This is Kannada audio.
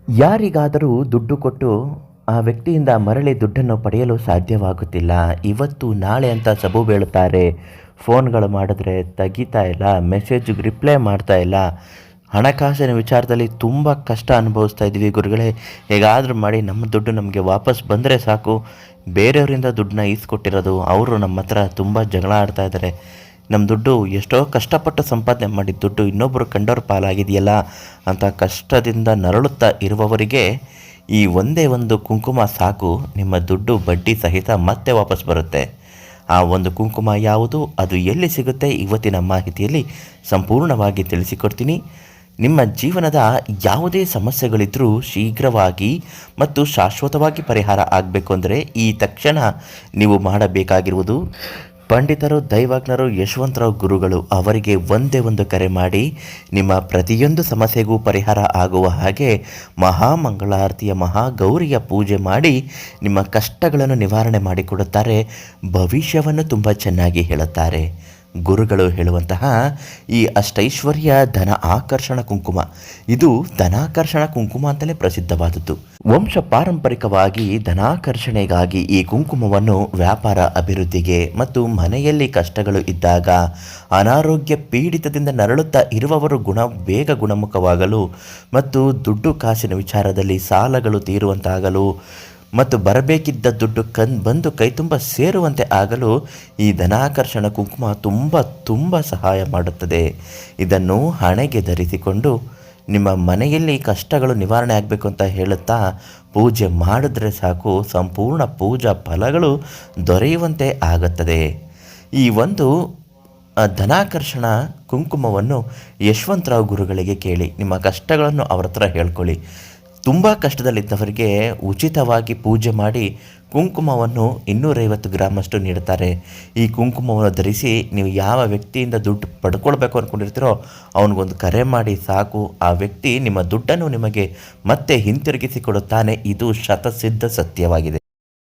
ಯಾರಿಗಾದರೂ ದುಡ್ಡು ಕೊಟ್ಟು ಆ ವ್ಯಕ್ತಿಯಿಂದ ಮರಳಿ ದುಡ್ಡನ್ನು ಪಡೆಯಲು ಸಾಧ್ಯವಾಗುತ್ತಿಲ್ಲ. ಇವತ್ತು ನಾಳೆ ಅಂತ ಸಬು ಬೀಳುತ್ತಾರೆ. ಫೋನ್ಗಳು ಮಾಡಿದ್ರೆ ತೆಗಿತಾ ಇಲ್ಲ, ಮೆಸೇಜ್ಗೆ ರಿಪ್ಲೈ ಮಾಡ್ತಾ ಇಲ್ಲ. ಹಣಕಾಸಿನ ವಿಚಾರದಲ್ಲಿ ತುಂಬ ಕಷ್ಟ ಅನುಭವಿಸ್ತಾ ಇದ್ದೀವಿ ಗುರುಗಳೇ. ಹೇಗಾದರೂ ಮಾಡಿ ನಮ್ಮ ದುಡ್ಡು ನಮಗೆ ವಾಪಸ್ ಬಂದರೆ ಸಾಕು. ಬೇರೆಯವರಿಂದ ದುಡ್ಡನ್ನ ಈಸ್ಕೊಟ್ಟಿರೋದು, ಅವರು ನಮ್ಮ ಹತ್ರ ತುಂಬ ಜಗಳ ಆಡ್ತಾ ಇದ್ದಾರೆ. ನಮ್ಮ ದುಡ್ಡು ಎಷ್ಟೋ ಕಷ್ಟಪಟ್ಟು ಸಂಪಾದನೆ ಮಾಡಿದ ದುಡ್ಡು ಇನ್ನೊಬ್ಬರು ಕಂಡವ್ರ ಪಾಲಾಗಿದೆಯಲ್ಲ ಅಂತ ಕಷ್ಟದಿಂದ ನರಳುತ್ತಾ ಇರುವವರಿಗೆ ಈ ಒಂದೇ ಒಂದು ಕುಂಕುಮ ಸಾಕು, ನಿಮ್ಮ ದುಡ್ಡು ಬಡ್ಡಿ ಸಹಿತ ಮತ್ತೆ ವಾಪಸ್ ಬರುತ್ತೆ. ಆ ಒಂದು ಕುಂಕುಮ ಯಾವುದು, ಅದು ಎಲ್ಲಿ ಸಿಗುತ್ತೆ, ಇವತ್ತಿನ ಮಾಹಿತಿಯಲ್ಲಿ ಸಂಪೂರ್ಣವಾಗಿ ತಿಳಿಸಿಕೊಡ್ತೀನಿ. ನಿಮ್ಮ ಜೀವನದ ಯಾವುದೇ ಸಮಸ್ಯೆಗಳಿದ್ದರೂ ಶೀಘ್ರವಾಗಿ ಮತ್ತು ಶಾಶ್ವತವಾಗಿ ಪರಿಹಾರ ಆಗಬೇಕು ಅಂದರೆ ಈ ತಕ್ಷಣ ನೀವು ಮಾಡಬೇಕಾಗಿರುವುದು, ಪಂಡಿತರು, ದೈವಜ್ಞರು, ಯಶವಂತರಾವ್ ಗುರುಗಳು ಅವರಿಗೆ ಒಂದೇ ಒಂದು ಕರೆ ಮಾಡಿ ನಿಮ್ಮ ಪ್ರತಿಯೊಂದು ಸಮಸ್ಯೆಗೂ ಪರಿಹಾರ ಆಗುವ ಹಾಗೆ ಮಹಾಮಂಗಳಾರತಿಯ ಮಹಾಗೌರಿಯ ಪೂಜೆ ಮಾಡಿ ನಿಮ್ಮ ಕಷ್ಟಗಳನ್ನು ನಿವಾರಣೆ ಮಾಡಿಕೊಡುತ್ತಾರೆ. ಭವಿಷ್ಯವನ್ನು ತುಂಬ ಚೆನ್ನಾಗಿ ಹೇಳುತ್ತಾರೆ. ಗುರುಗಳು ಹೇಳುವಂತಹ ಈ ಅಷ್ಟೈಶ್ವರ್ಯ ಧನ ಆಕರ್ಷಣ ಕುಂಕುಮ, ಇದು ಧನಾಕರ್ಷಣ ಕುಂಕುಮ ಅಂತಲೇ ಪ್ರಸಿದ್ಧವಾದದ್ದು. ವಂಶ ಪಾರಂಪರಿಕವಾಗಿ ಧನಾಕರ್ಷಣೆಗಾಗಿ ಈ ಕುಂಕುಮವನ್ನು ವ್ಯಾಪಾರ ಅಭಿವೃದ್ಧಿಗೆ ಮತ್ತು ಮನೆಯಲ್ಲಿ ಕಷ್ಟಗಳು ಇದ್ದಾಗ, ಅನಾರೋಗ್ಯ ಪೀಡಿತದಿಂದ ನರಳುತ್ತಾ ಇರುವವರು ಬೇಗ ಗುಣಮುಖವಾಗಲು ಮತ್ತು ದುಡ್ಡು ಕಾಸಿನ ವಿಚಾರದಲ್ಲಿ ಸಾಲಗಳು ತೀರುವಂತಾಗಲು ಮತ್ತು ಬರಬೇಕಿದ್ದ ದುಡ್ಡು ಬಂದು ಕೈ ತುಂಬ ಸೇರುವಂತೆ ಆಗಲು ಈ ಧನಾಕರ್ಷಣ ಕುಂಕುಮ ತುಂಬ ಸಹಾಯ ಮಾಡುತ್ತದೆ. ಇದನ್ನು ಹಣೆಗೆ ಧರಿಸಿಕೊಂಡು ನಿಮ್ಮ ಮನೆಯಲ್ಲಿ ಕಷ್ಟಗಳು ನಿವಾರಣೆ ಆಗಬೇಕು ಅಂತ ಹೇಳುತ್ತಾ ಪೂಜೆ ಮಾಡಿದ್ರೆ ಸಾಕು, ಸಂಪೂರ್ಣ ಪೂಜಾ ಫಲಗಳು ದೊರೆಯುವಂತೆ ಆಗುತ್ತದೆ. ಈ ಒಂದು ಧನಾಕರ್ಷಣ ಕುಂಕುಮವನ್ನು ಯಶವಂತರಾವ್ ಗುರುಗಳಿಗೆ ಕೇಳಿ, ನಿಮ್ಮ ಕಷ್ಟಗಳನ್ನು ಅವರ ಹತ್ರ ಹೇಳ್ಕೊಳ್ಳಿ. ತುಂಬ ಕಷ್ಟದಲ್ಲಿದ್ದವರಿಗೆ ಉಚಿತವಾಗಿ ಪೂಜೆ ಮಾಡಿ ಕುಂಕುಮವನ್ನು 250 ಗ್ರಾಮಷ್ಟು ನೀಡುತ್ತಾರೆ. ಈ ಕುಂಕುಮವನ್ನು ಧರಿಸಿ ನೀವು ಯಾವ ವ್ಯಕ್ತಿಯಿಂದ ದುಡ್ಡು ಪಡ್ಕೊಳ್ಬೇಕು ಅಂದ್ಕೊಂಡಿರ್ತೀರೋ ಅವನಿಗೊಂದು ಕರೆ ಮಾಡಿ ಸಾಕು, ಆ ವ್ಯಕ್ತಿ ನಿಮ್ಮ ದುಡ್ಡನ್ನು ನಿಮಗೆ ಮತ್ತೆ ಹಿಂತಿರುಗಿಸಿ ಕೊಡುತ್ತಾನೆ. ಇದು ಶತಸಿದ್ಧ ಸತ್ಯವಾಗಿದೆ.